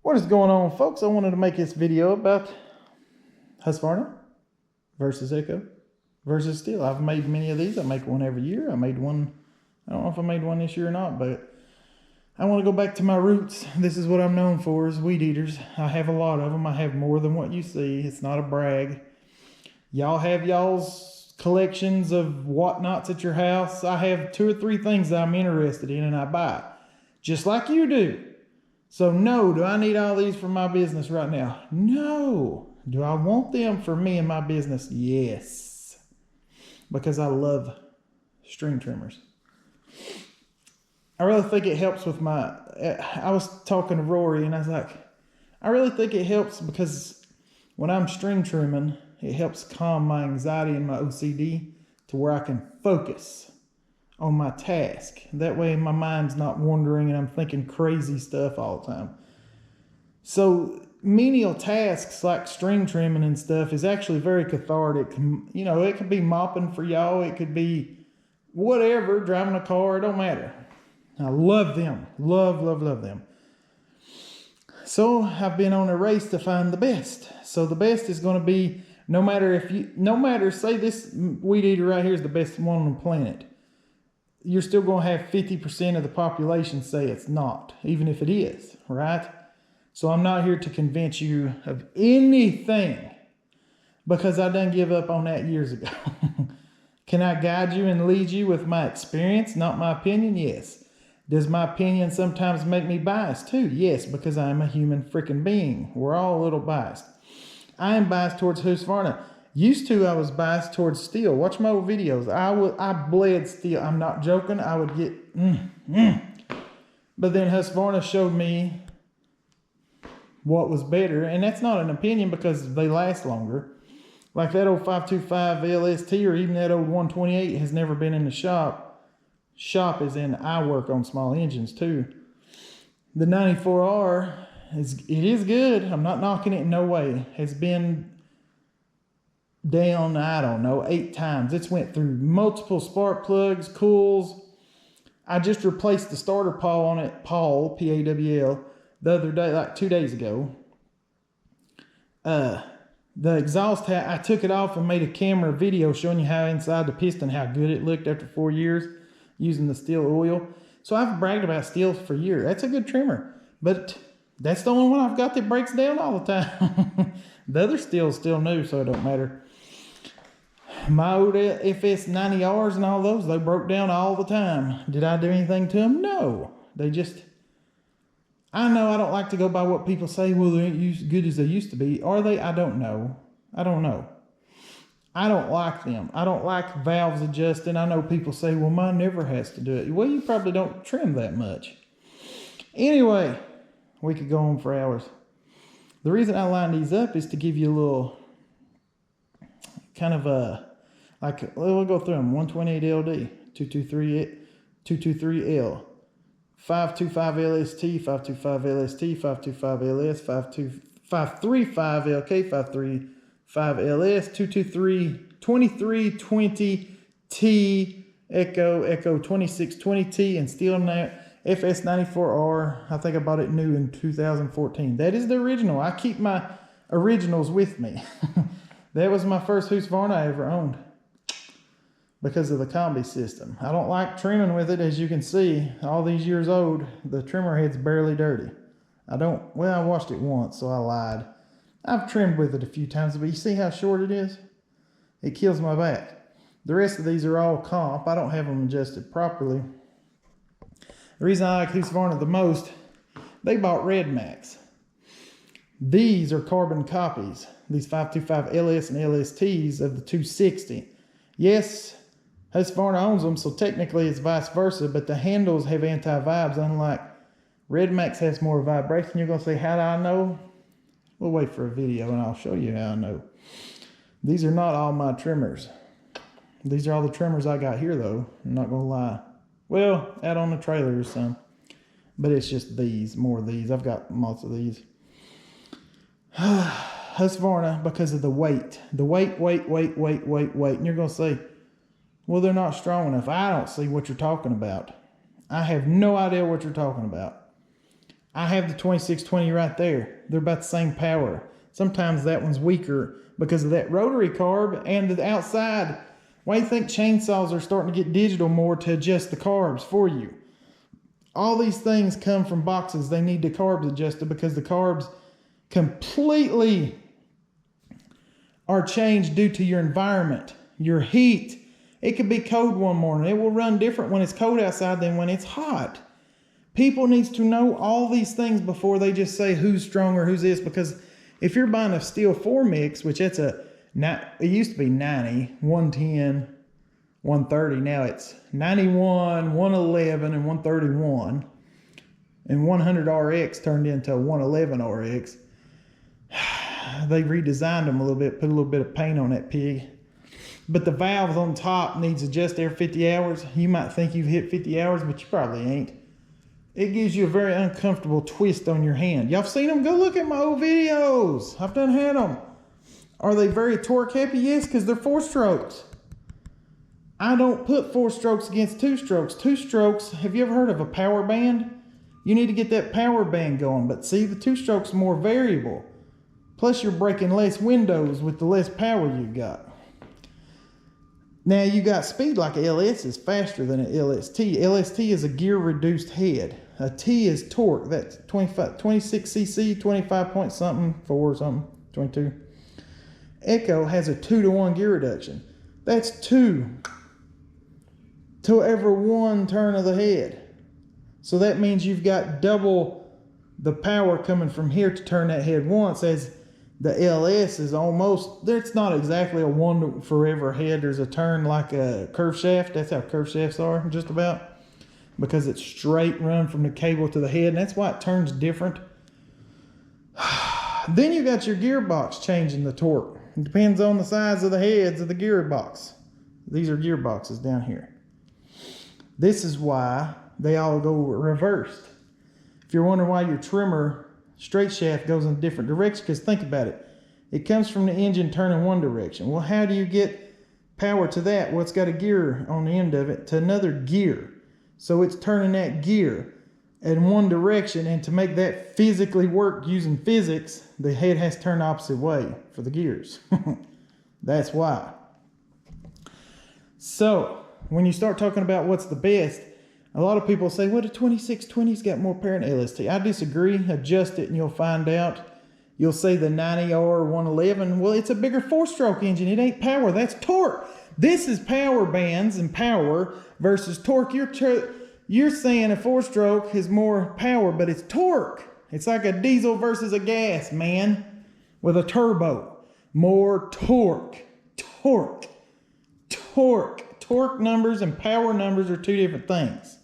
What is going on, folks? I wanted to make this video about Husqvarna versus Echo versus Stihl. I've made many of these. I make one every year. I made one, I don't know if I made one this year or not, but I want to go back to my roots. This is what I'm known for, is weed eaters. I have a lot of them. I have more than what you see. It's not a brag. Y'all have y'all's collections of whatnots at your house. I have 2 or 3 things that I'm interested in and I buy, just like you do. So no, do I need all these for my business right now? No. Do I want them for me and my business? Yes. Because I love string trimmers. I really think it helps with my, I was talking to Rory and I was like, I really think it helps because when I'm string trimming, it helps calm my anxiety and my OCD to where I can focus on my task. That way my mind's not wandering and I'm thinking crazy stuff all the time. So menial tasks like string trimming and stuff is actually very cathartic. You know, it could be mopping for y'all. It could be whatever, driving a car. It don't matter. I love them. Love them. So I've been on a race to find the best. So the best is going to be, no matter, say this weed eater right here is the best one on the planet, you're still going to have 50% of the population say it's not, even if it is, right? So I'm not here to convince you of anything because I done give up on that years ago. Can I guide you and lead you with my experience, not my opinion? Yes. Does my opinion sometimes make me biased too? Yes, because I'm a human freaking being. We're all a little biased. I am biased towards Husqvarna. Used to, I was biased towards Stihl. Watch my old videos. I bled Stihl. I'm not joking. I would get, But then Husqvarna showed me what was better. And that's not an opinion because they last longer. Like that old 525 LST or even that old 128 has never been in the shop. Shop is in, I work on small engines too. The 94R, it is good. I'm not knocking it in no way. Has been down, I don't know, 8 times. It's went through multiple spark plugs, cools. I just replaced the starter pawl on it, P-A-W-L, the other day, like 2 days ago. The exhaust, I took it off and made a camera video showing you how inside the piston, how good it looked after 4 years using the Stihl oil. So I've bragged about Stihl for years. That's a good trimmer, but that's the only one I've got that breaks down all the time. The other Stihl's still new, so it don't matter. My old FS90Rs and all those, they broke down all the time. Did I do anything to them? No. They just, I know I don't like to go by what people say. Well, they ain't as good as they used to be. Are they? I don't know. I don't like them. I don't like valves adjusting. I know people say, well, mine never has to do it. Well, you probably don't trim that much. Anyway, we could go on for hours. The reason I line these up is to give you a little kind of a, like, we'll go through them. 128 LD, 223L, 525 LST, 525 LST, 525 LS, 535 LK, 535 LS, 223, 2320T, Echo 2620T, and Stihl now FS94R. I think I bought it new in 2014. That is the original. I keep my originals with me. That was my first Husqvarna I ever owned because of the combi system. I don't like trimming with it, as you can see. All these years old, the trimmer head's barely dirty. I washed it once, so I lied. I've trimmed with it a few times, but you see how short it is? It kills my back. The rest of these are all comp. I don't have them adjusted properly. The reason I like Husqvarna the most, they bought Red Max. These are carbon copies. These 525 LS and LSTs of the 260. Yes, Husqvarna owns them, so technically it's vice versa, but the handles have anti-vibes, unlike Red Max has more vibration. You're going to say, how do I know? We'll wait for a video and I'll show you how I know. These are not all my trimmers. These are all the trimmers I got here, though. I'm not going to lie. Well, out on the trailer or some. But it's just these, more of these. I've got lots of these. Husqvarna, because of the weight. The weight. And you're going to say, well, they're not strong enough. I don't see what you're talking about. I have no idea what you're talking about. I have the 2620 right there. They're about the same power. Sometimes that one's weaker because of that rotary carb and the outside. Why do you think chainsaws are starting to get digital more to adjust the carbs for you? All these things come from boxes. They need the carbs adjusted because the carbs completely are changed due to your environment, your heat. It could be cold one morning. It will run different when it's cold outside than when it's hot. People need to know all these things before they just say who's stronger, who's this, because if you're buying a Stihl 4 mix, which it used to be 90, 110, 130. Now it's 91, 111, and 131. And 100 RX turned into 111 RX. They redesigned them a little bit, put a little bit of paint on that pig. But the valves on top needs adjust every 50 hours. You might think you've hit 50 hours, but you probably ain't. It gives you a very uncomfortable twist on your hand. Y'all seen them? Go look at my old videos. I've done had them. Are they very torque happy? Yes, because they're 4 strokes. I don't put 4 strokes against 2 strokes. 2 strokes, have you ever heard of a power band? You need to get that power band going. But see, the 2 strokes are more variable. Plus you're breaking less windows with the less power you got. Now you got speed like a LS is faster than an LST. LST is a gear reduced head. A T is torque. That's 26 cc, 25 point something, 4 something, 22. Echo has a 2-to-1 gear reduction. That's 2 to every 1 turn of the head. So that means you've got double the power coming from here to turn that head once, as the LS is almost, it's not exactly a 1 forever head. There's a turn like a curve shaft. That's how curve shafts are, just about. Because it's straight run from the cable to the head, and that's why it turns different. Then you got your gearbox changing the torque. It depends on the size of the heads of the gearbox. These are gearboxes down here. This is why they all go reversed. If you're wondering why your trimmer straight shaft goes in a different direction, because think about it. It comes from the engine turning one direction. Well, how do you get power to that? Well, it's got a gear on the end of it to another gear. So it's turning that gear in one direction, and to make that physically work using physics, the head has to turn the opposite way for the gears. That's why. So when you start talking about what's the best, a lot of people say, well, the 2620's got more power than LST. I disagree. Adjust it and you'll find out. You'll say the 90R 111. Well, it's a bigger 4-stroke engine. It ain't power. That's torque. This is power bands and power versus torque. You're saying a 4-stroke is more power, but it's torque. It's like a diesel versus a gas, man, with a turbo. More torque. Torque. Torque. Torque numbers and power numbers are 2 different things.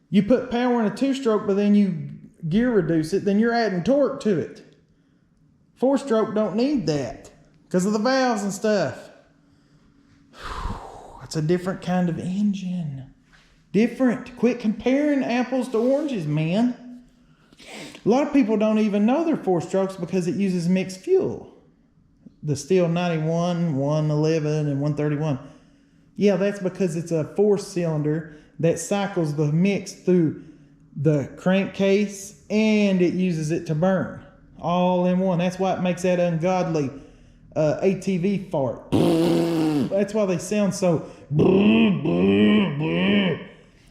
You put power in a 2-stroke, but then you gear reduce it, then you're adding torque to it. 4-stroke don't need that because of the valves and stuff. It's a different kind of engine. Different. Quit comparing apples to oranges, man. A lot of people don't even know they're 4-strokes because it uses mixed fuel. The Stihl 91, 111, and 131. Yeah, that's because it's a 4-cylinder that cycles the mix through the crankcase, and it uses it to burn all in one. That's why it makes that ungodly ATV fart. That's why they sound so.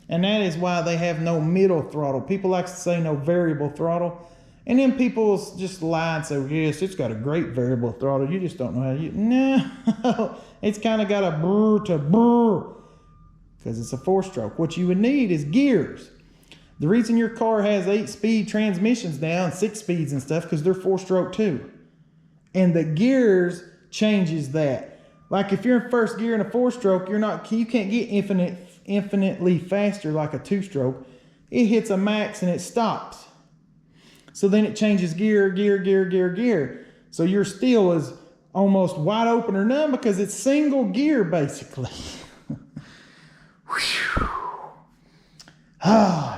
And that is why they have no middle throttle. People like to say no variable throttle, and then people just lie and say, yes, it's got a great variable throttle. You just don't know how to use it. No, it's kind of got a brr to brr because it's a 4-stroke. What you would need is gears. The reason your car has 8-speed transmissions now and 6 speeds and stuff, because they're 4-stroke too. And the gears changes that. Like if you're in first gear in a 4-stroke, you can't get infinitely faster like a 2-stroke. It hits a max and it stops. So then it changes gear. So your Stihl is almost wide open or none because it's single gear basically.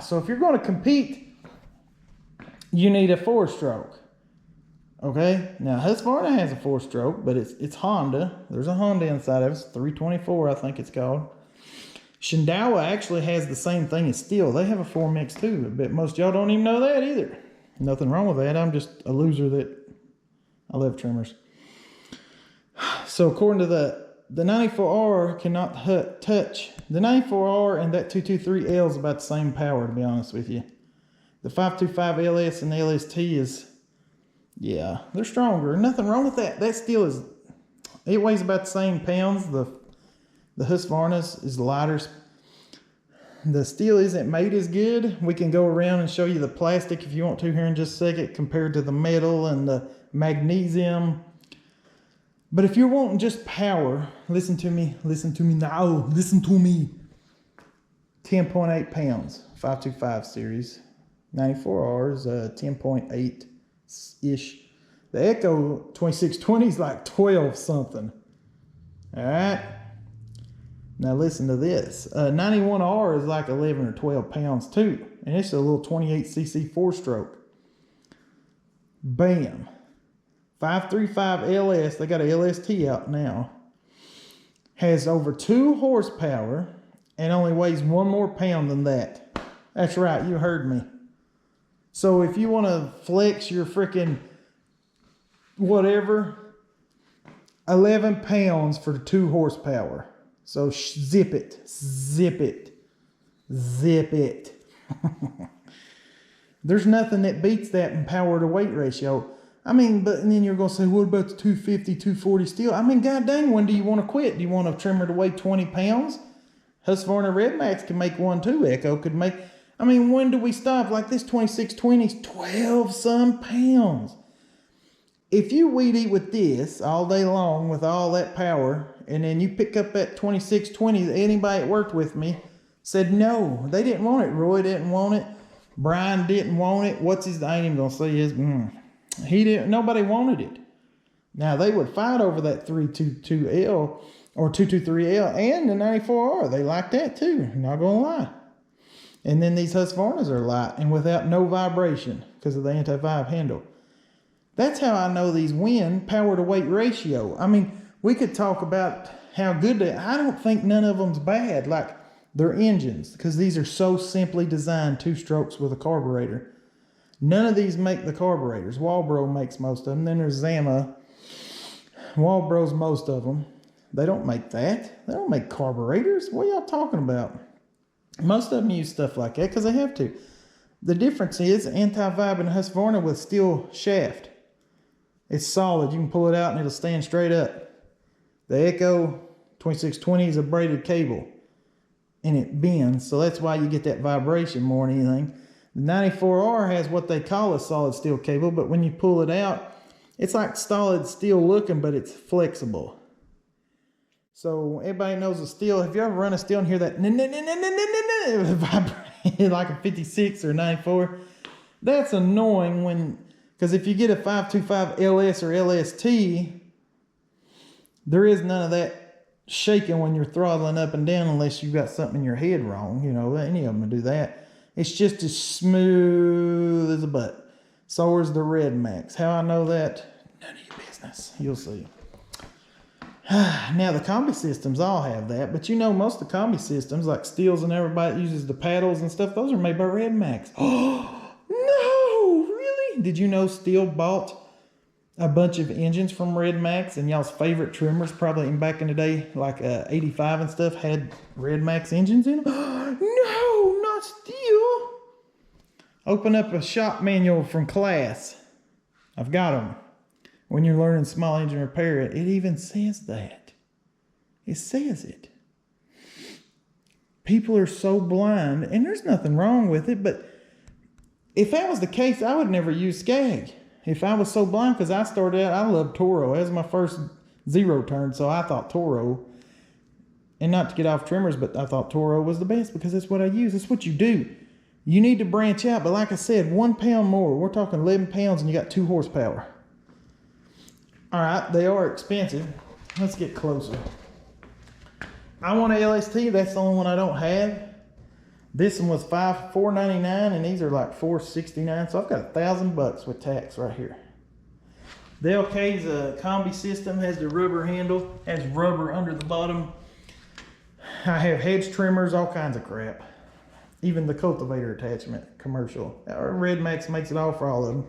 So if you're going to compete, you need a 4-stroke. Okay, now Husqvarna has a 4-stroke, but it's Honda. There's a Honda inside of it. It's 324, I think it's called. Shindawa actually has the same thing as Stihl. They have a 4-mix too. I bet most y'all don't even know that either. Nothing wrong with that. I'm just a loser that I love trimmers. So according to the 94R cannot touch. The 94R and that 223L is about the same power, to be honest with you. The 525 LS and the LST is, yeah, they're stronger. Nothing wrong with that. That Stihl is, it weighs about the same pounds. The Husqvarna is lighter. The Stihl isn't made as good. We can go around and show you the plastic if you want to here in just a second compared to the metal and the magnesium. But if you're wanting just power, listen to me now, listen to me. 10.8 pounds, 525 series. 94Rs, 10.8-ish. The Echo 2620 is like 12 something. All right. Now listen to this. 91R is like 11 or 12 pounds too. And it's a little 28cc 4-stroke. Bam. 535 LS, they got a LST out now. Has over 2 horsepower and only weighs 1 more pound than that. That's right, you heard me. So if you want to flex your freaking whatever, 11 pounds for 2 horsepower. So zip it, zip it, zip it. There's nothing that beats that in power to weight ratio. I mean, but and then you're going to say, what about the 250, 240 Stihl? I mean, god dang, when do you want to quit? Do you want a trimmer to weigh 20 pounds? Husqvarna Red Max can make one too. Echo could make, I mean, when do we stop? Like this 2620's 12 some pounds. If you weed eat with this all day long with all that power, and then you pick up that 2620, anybody that worked with me said no, they didn't want it. Roy didn't want it. Brian didn't want it. What's his, I ain't even gonna say his, he didn't, nobody wanted it. Now they would fight over that 322L or 223L and the 94R. They like that too, not gonna lie. And then these Husqvarnas are light and without no vibration because of the anti-vibe handle. That's how I know these win power to weight ratio. I mean, we could talk about how good they, I don't think none of them's bad, like their engines, because these are so simply designed 2 strokes with a carburetor. None of these make the carburetors. Walbro makes most of them. Then there's Zama. Walbro's most of them. They don't make that. They don't make carburetors. What are y'all talking about? Most of them use stuff like that because they have to. The difference is anti-vibe and Husqvarna with steel shaft. It's solid. You can pull it out and it'll stand straight up. The Echo 2620 is a braided cable and it bends. So that's why you get that vibration more than anything. The 94R has what they call a solid steel cable, but when you pull it out, it's like solid steel looking, but it's flexible. So everybody knows a Stihl. Have you ever run a Stihl and hear that vibrate like a 56 or 94? That's annoying when, because if you get a 525 LS or LST, there is none of that shaking when you're throttling up and down unless you've got something in your head wrong. You know, any of them will do that. It's just as smooth as a butt. So is the Red Max. How I know that? None of your business. You'll see. Now the combi systems all have that, but you know most of the combi systems like Stihls and everybody that uses the paddles and stuff, those are made by Red Max. Oh no, really? Did you know Stihl bought a bunch of engines from Red Max and y'all's favorite trimmers probably back in the day, like 85 and stuff, had Red Max engines in them? No, not Stihl. Open up a shop manual from class. I've got them. When you're learning small engine repair, it even says that. It says it. People are so blind, and there's nothing wrong with it, but if that was the case, I would never use Skag. If I was so blind, because I started out, I loved Toro. That was my first zero turn, so I thought Toro, and not to get off trimmers, but I thought Toro was the best because that's what I use. That's what you do. You need to branch out, but like I said, 1 pound more. We're talking 11 pounds and you got 2 horsepower. All right, they are expensive. Let's get closer. I want a LST. That's the only one I don't have. This one was $4.99, and these are like $4.69. So I've got $1,000 with tax right here. The LK's a combi system. Has the rubber handle. Has rubber under the bottom. I have hedge trimmers, all kinds of crap. Even the cultivator attachment, commercial. Red Max makes it all for all of them.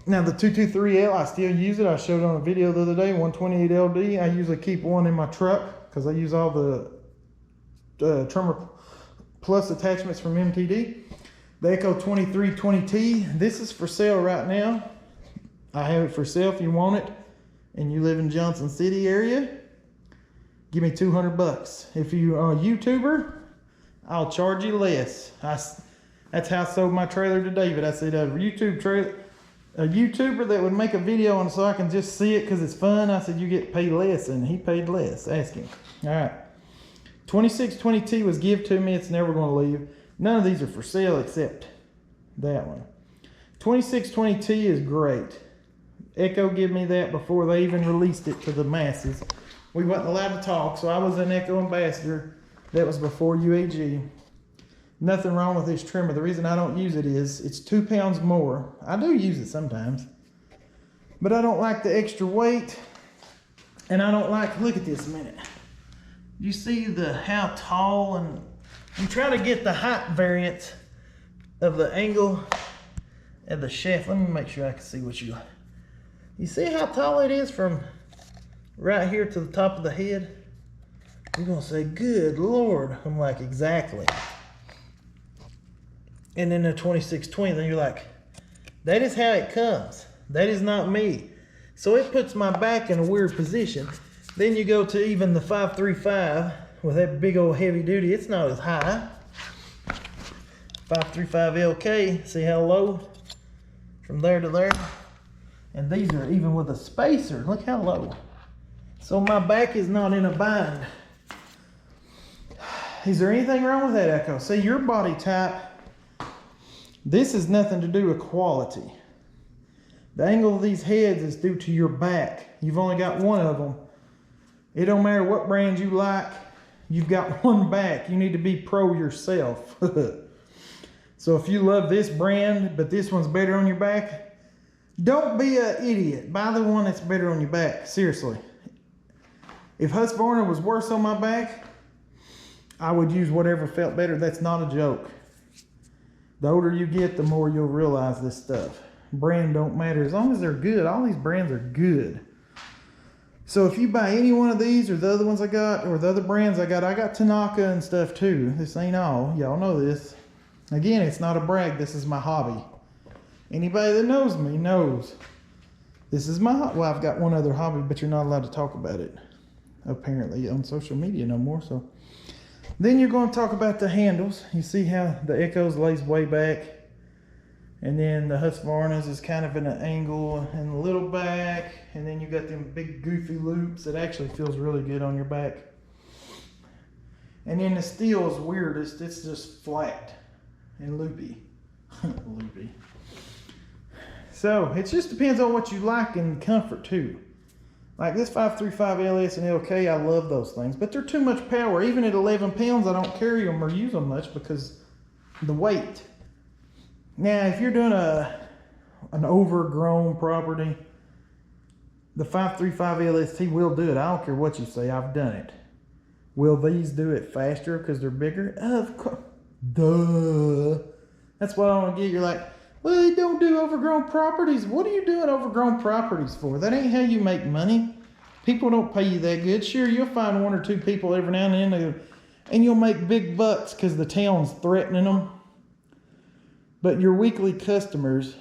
Now the 223L, I still use it. I showed on a video the other day, 128LD. I usually keep one in my truck because I use all the trimmer plus attachments from MTD. The Echo 2320T, this is for sale right now. I have it for sale if you want it and you live in Johnson City area. Give me 200 bucks. If you're a YouTuber, I'll charge you less. That's how I sold my trailer to David. I said a YouTuber that would make a video on so I can just see it because it's fun. I said you get paid less, and he paid less. Ask him. All right. 2620T was give to me. It's never going to leave. None of these are for sale except that one. 2620T is great. Echo gave me that before they even released it to the masses. We wasn't allowed to talk, so I was an Echo ambassador. That was before UAG. Nothing wrong with this trimmer. The reason I don't use it is it's 2 pounds more. I do use it sometimes, but I don't like the extra weight, and I don't like, look at this a minute. You see how tall, and I'm trying to get the height variance of the angle of the shaft. Let me make sure I can see what you see how tall it is from right here to the top of the head. You're gonna say, good Lord. I'm like, exactly. And then the 2620, then you're like, that is how it comes. That is not me. So it puts my back in a weird position. Then you go to even the 535 with that big old heavy duty. It's not as high. 535 LK, see how low? From there to there. And these are even with a spacer. Look how low. So my back is not in a bind. Is there anything wrong with that, Echo? See, your body type, this has nothing to do with quality. The angle of these heads is due to your back. You've only got one of them. It don't matter what brand you like. You've got one back. You need to be pro yourself. So if you love this brand, but this one's better on your back, don't be an idiot. Buy the one that's better on your back. Seriously. If Husqvarna was worse on my back, I would use whatever felt better. That's not a joke. The older you get, the more you'll realize this stuff. Brand don't matter. As long as they're good, all these brands are good. So if you buy any one of these or the other ones I got, or the other brands I got Tanaka and stuff too. This ain't all. Y'all know this. Again, it's not a brag. This is my hobby. Anybody that knows me knows. This is my hobby. Well, I've got one other hobby, but you're not allowed to talk about it, apparently, on social media no more. So then you're going to talk about the handles. You see how the Echoes lays way back, and then the Husqvarna's is kind of in an angle and a little back, and then you got them big goofy loops that actually feels really good on your back. And then the Stihl is weirdest. It's just flat and loopy. Loopy. So it just depends on what you like and comfort too. Like this 535 LS and LK, I love those things, but they're too much power. Even at 11 pounds, I don't carry them or use them much because of the weight. Now, if you're doing an overgrown property, the 535 LST will do it. I don't care what you say, I've done it. Will these do it faster because they're bigger? Of course. Duh. That's what I want to get. You're like, well, they don't do overgrown properties. What are you doing overgrown properties for? That ain't how you make money. People don't pay you that good. Sure, you'll find one or two people every now and then, and you'll make big bucks because the town's threatening them. But your weekly customers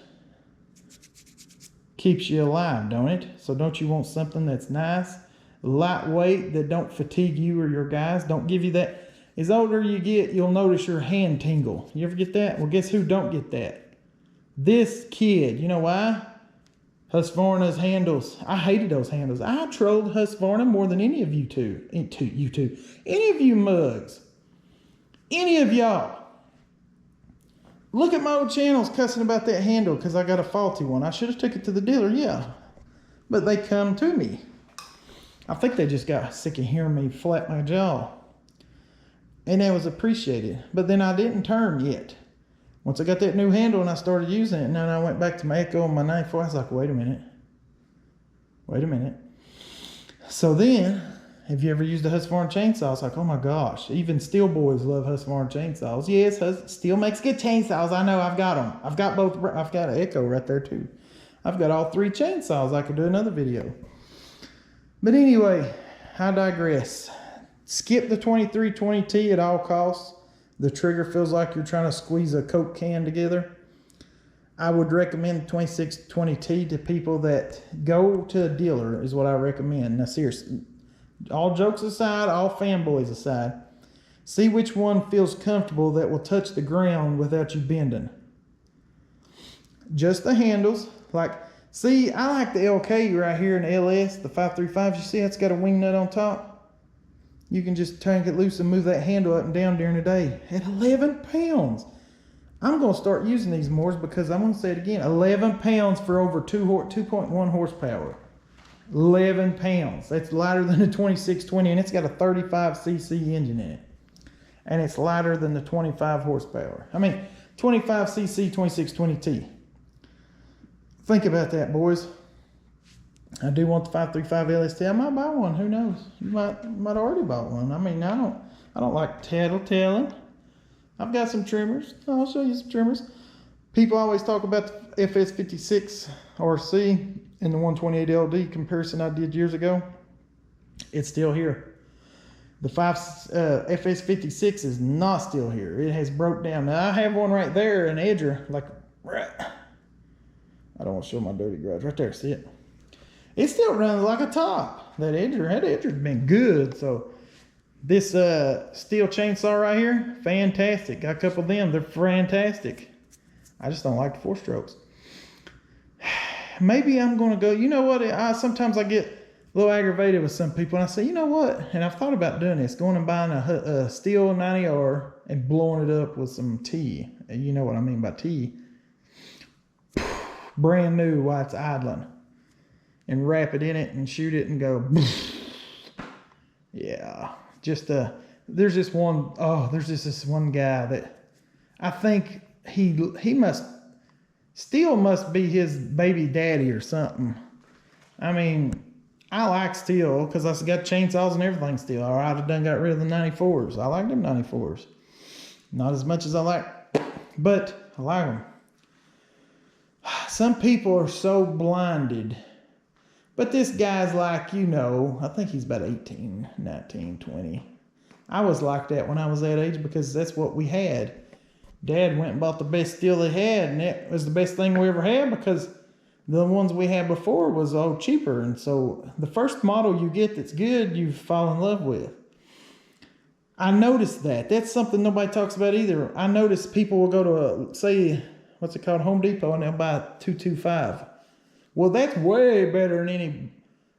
keeps you alive, don't it? So don't you want something that's nice, lightweight, that don't fatigue you or your guys? Don't give you that. As older you get, you'll notice your hand tingle. You ever get that? Well, guess who don't get that? This kid. You know why? Husqvarna's handles. I hated those handles. I trolled Husqvarna more than any of you two. Any of you mugs. Any of y'all. Look at my old channels cussing about that handle because I got a faulty one. I should have took it to the dealer, yeah. But they come to me. I think they just got sick of hearing me flap my jaw. And that was appreciated. But then I didn't turn yet. Once I got that new handle and I started using it, and then I went back to my Echo and my 94, I was like, wait a minute. Wait a minute. So then, have you ever used a Husqvarna chainsaw? It's like, oh my gosh, even Stihl boys love Husqvarna chainsaws. Yes, Stihl makes good chainsaws. I know, I've got them. I've got both. I've got an Echo right there too. I've got all 3 chainsaws. I could do another video. But anyway, I digress. Skip the 2320T at all costs. The trigger feels like you're trying to squeeze a Coke can together. I would recommend 2620T to people that go to a dealer is what I recommend. Now seriously, all jokes aside, all fanboys aside, see which one feels comfortable that will touch the ground without you bending. Just the handles. Like, see, I like the LK right here in the LS, the 535. You see it's got a wing nut on top? You can just turn it loose and move that handle up and down during the day. At 11 pounds. I'm going to start using these more because I'm going to say it again. 11 pounds for over 2.1 horsepower. 11 pounds. That's lighter than the 2620, and it's got a 35cc engine in it. And it's lighter than the 25 horsepower. I mean, 25cc 2620T. Think about that, boys. I do want the 535 LST. I might buy one. Who knows? You might already bought one. I mean, I don't like tattling. I've got some trimmers. I'll show you some trimmers. People always talk about the FS56 RC and the 128 LD comparison I did years ago. It's still here. The FS56 is not still here. It has broke down. Now I have one right there, an edger, like right. I don't want to show my dirty garage. Right there, see it? It still runs like a top. That edger's been good. So this Stihl chainsaw right here, fantastic. Got a couple of them. They're fantastic. I just don't like the 4-strokes. Maybe I'm going to go, you know what? Sometimes I get a little aggravated with some people, and I say, you know what? And I've thought about doing this, going and buying a Stihl 90R and blowing it up with some tea. And you know what I mean by tea. Brand new while it's idling. And wrap it in it and shoot it and go. Yeah. Just there's this one guy that I think Stihl must be his baby daddy or something. I mean, I like Stihl because I've got chainsaws and everything Stihl. Or I'd have done got rid of the 94s. I like them 94s. Not as much as I like, but I like them. Some people are so blinded. But this guy's like, you know, I think he's about 18, 19, 20. I was like that when I was that age because that's what we had. Dad went and bought the best Stihl they had, and it was the best thing we ever had because the ones we had before was all cheaper. And so the first model you get that's good, you fall in love with. I noticed that. That's something nobody talks about either. I noticed people will go to, say, what's it called, Home Depot, and they'll buy a 225. Well, that's way better than any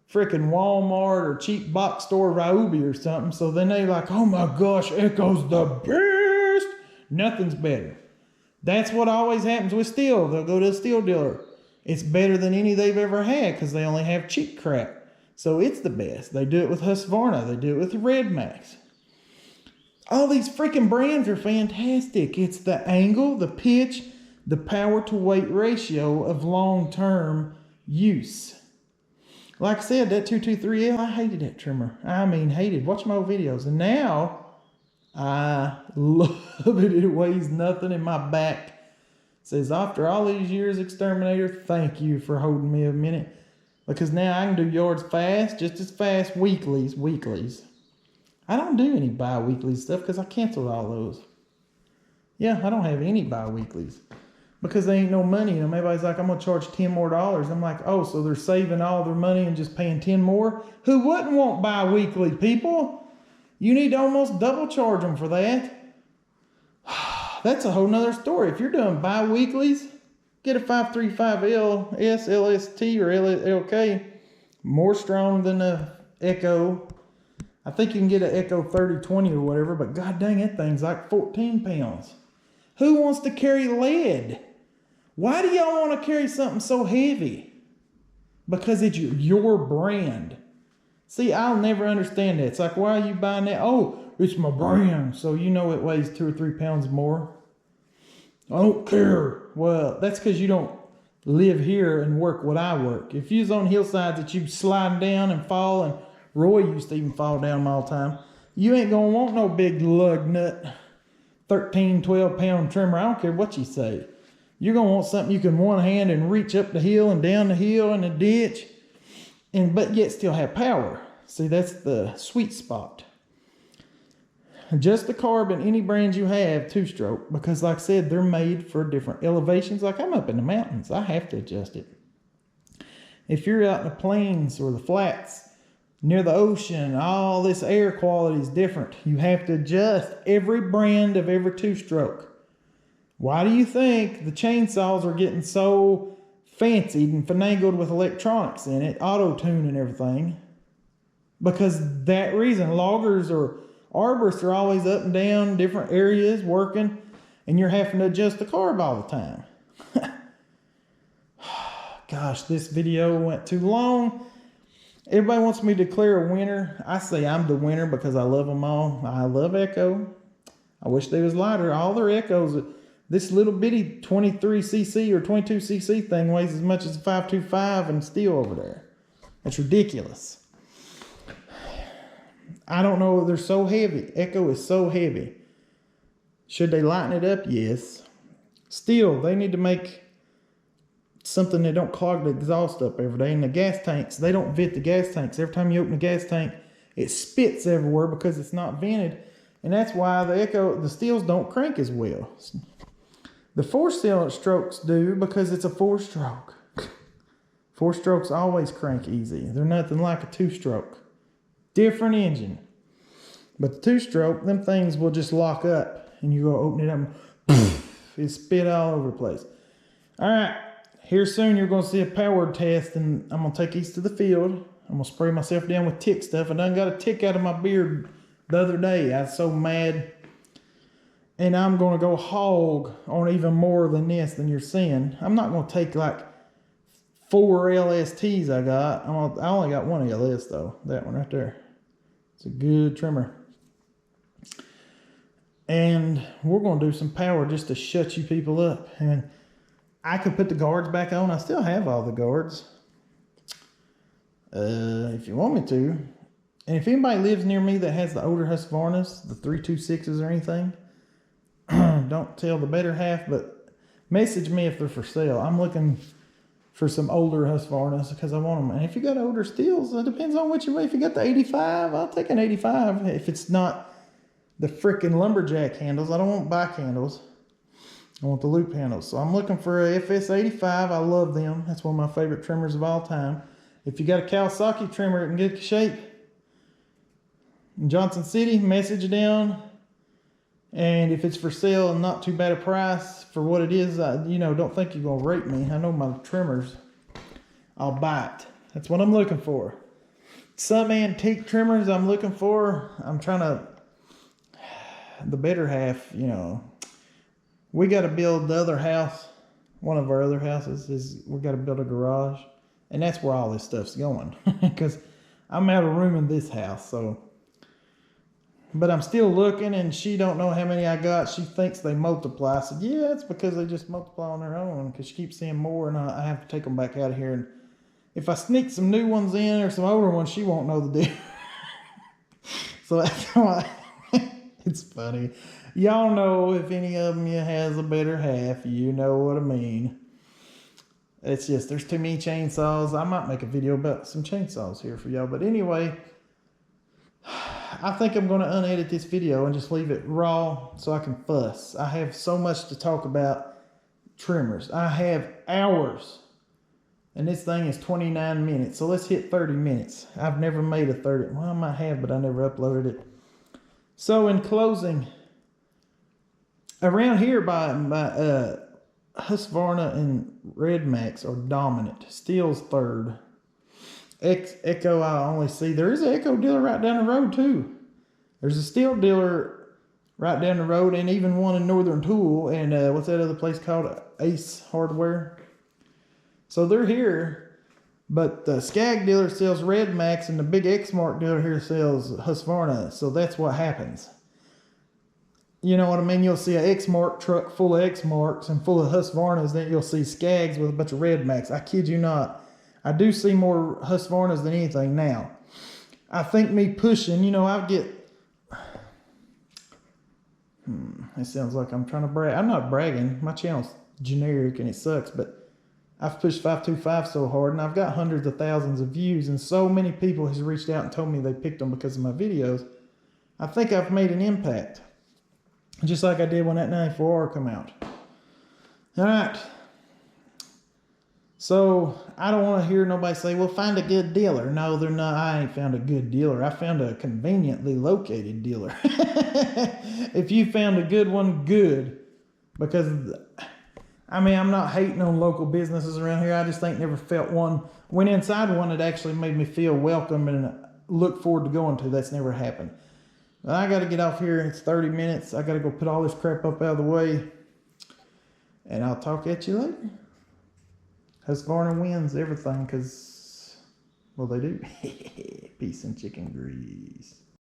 freaking Walmart or cheap box store Ryobi or something. So then they like, oh my gosh, Echo's the best. Nothing's better. That's what always happens with Stihl. They'll go to a Stihl dealer. It's better than any they've ever had because they only have cheap crap. So it's the best. They do it with Husqvarna. They do it with Red Max. All these freaking brands are fantastic. It's the angle, the pitch, the power to weight ratio of long-term use. Like I said, that 223L, I hated that trimmer. I mean, hated. Watch my old videos. And now, I love it. It weighs nothing in my back. It says, after all these years, Exterminator, thank you for holding me a minute. Because now I can do yards fast, just as fast, weeklies. I don't do any bi-weekly stuff because I canceled all those. Yeah, I don't have any bi-weeklies. Because there ain't no money in them. Everybody's like, I'm going to charge $10 more. I'm like, oh, so they're saving all their money and just paying 10 more? Who wouldn't want bi-weekly, people? You need to almost double charge them for that. That's a whole nother story. If you're doing bi-weeklies, get a 535L, SLST, or LK. More strong than the Echo. I think you can get an Echo 3020 or whatever, but god dang, that thing's like 14 pounds. Who wants to carry lead? Why do y'all want to carry something so heavy? Because it's your brand. See, I'll never understand that. It's like, why are you buying that? Oh, it's my brand. So you know it weighs 2 or 3 pounds more. I don't care. Well, that's because you don't live here and work what I work. If you was on hillsides that you sliding down and fall and Roy used to even fall down them all the time. You ain't gonna want no big lug nut 13, 12 pound trimmer. I don't care what you say. You're gonna want something you can one hand and reach up the hill and down the hill in the ditch, but yet still have power. See, that's the sweet spot. Adjust the carb in any brand you have, 2-stroke, because like I said, they're made for different elevations. Like I'm up in the mountains, I have to adjust it. If you're out in the plains or the flats, near the ocean, all this air quality is different. You have to adjust every brand of every 2-stroke. Why do you think the chainsaws are getting so fancied and finagled with electronics in it, auto-tune and everything? Because that reason. Loggers or arborists are always up and down different areas working, and you're having to adjust the carb all the time. Gosh, this video went too long. Everybody wants me to declare a winner. I say I'm the winner because I love them all. I love Echo. I wish they was lighter. All their Echoes, this little bitty 23cc or 22cc thing weighs as much as a 525 and Stihl over there. That's ridiculous. I don't know, they're so heavy. Echo is so heavy. Should they lighten it up? Yes. Still, they need to make something that don't clog the exhaust up every day. And the gas tanks, they don't vent the gas tanks. Every time you open the gas tank, it spits everywhere because it's not vented. And that's why the Stihls don't crank as well. The 4-strokes do because it's a 4-stroke. 4-strokes always crank easy. They're nothing like a 2-stroke. Different engine. But the 2-stroke, them things will just lock up. And you go open it up and it spit all over the place. All right. Here soon you're going to see a power test, and I'm going to take these to the field. I'm going to spray myself down with tick stuff. I done got a tick out of my beard the other day. I was so mad. And I'm going to go hog on even more than this than you're seeing. I'm not going to take like 4 LSTs I got. I only got 1 LS though. That one right there. It's a good trimmer. And we're going to do some power just to shut you people up. And I could put the guards back on. I still have all the guards. If you want me to. And if anybody lives near me that has the older Husqvarnas, the 326s or anything, don't tell the better half, but message me if they're for sale. I'm looking for some older Husqvarnas because I want them. And if you got older Stihls, it depends on what you weigh. If you got the 85, I'll take an 85. If it's not the freaking lumberjack handles, I don't want bike handles. I want the loop handles. So I'm looking for a FS85. I love them. That's one of my favorite trimmers of all time. If you got a Kawasaki trimmer in good shape in Johnson City, message down. And if it's for sale and not too bad a price for what it is, don't think you're going to rate me. I know my trimmers. I'll buy it. That's what I'm looking for. Some antique trimmers I'm looking for. I'm trying to, the better half, we got to build the other house. One of our other houses is we got to build a garage. And that's where all this stuff's going. Because I'm out of room in this house. But I'm still looking, and she don't know how many I got. She thinks they multiply. I said, yeah, it's because they just multiply on their own. Because she keeps seeing more, and I have to take them back out of here. And if I sneak some new ones in or some older ones, she won't know the difference. So that's why it's funny. Y'all know if any of them has a better half, you know what I mean. It's just, there's too many chainsaws. I might make a video about some chainsaws here for y'all. But anyway, I think I'm going to unedit this video and just leave it raw so I can fuss. I have so much to talk about trimmers. I have hours. And this thing is 29 minutes. So let's hit 30 minutes. I've never made a 30. Well, I might have, but I never uploaded it. So in closing, around here by Husqvarna and Red Max are dominant. Stihl's third. Echo I only see. There is an Echo dealer right down the road too. There's a Stihl dealer right down the road, and even one in Northern Tool. And what's that other place called? Ace Hardware. So they're here, but the Skag dealer sells Red Max, and the big X-Mark dealer here sells Husqvarna. So that's what happens. You know what I mean? You'll see an X-Mark truck full of X-Marks and full of Husqvarnas. Then you'll see Skags with a bunch of Red Max. I kid you not. I do see more Husqvarnas than anything now. I think me pushing, you know, I get, it sounds like I'm trying to brag. I'm not bragging. My channel's generic and it sucks, but I've pushed 525 so hard and I've got hundreds of thousands of views and so many people has reached out and told me they picked them because of my videos. I think I've made an impact. Just like I did when that 94R come out. All right. So I don't want to hear nobody say, well, find a good dealer. No, they're not. I ain't found a good dealer. I found a conveniently located dealer. If you found a good one, good. Because, I mean, I'm not hating on local businesses around here. I just ain't never felt one. Went inside one that actually made me feel welcome and look forward to going to. That's never happened. But I got to get off here. It's 30 minutes. I got to go put all this crap up out of the way. And I'll talk at you later. Husqvarna wins everything because, well, they do. Peace and chicken grease.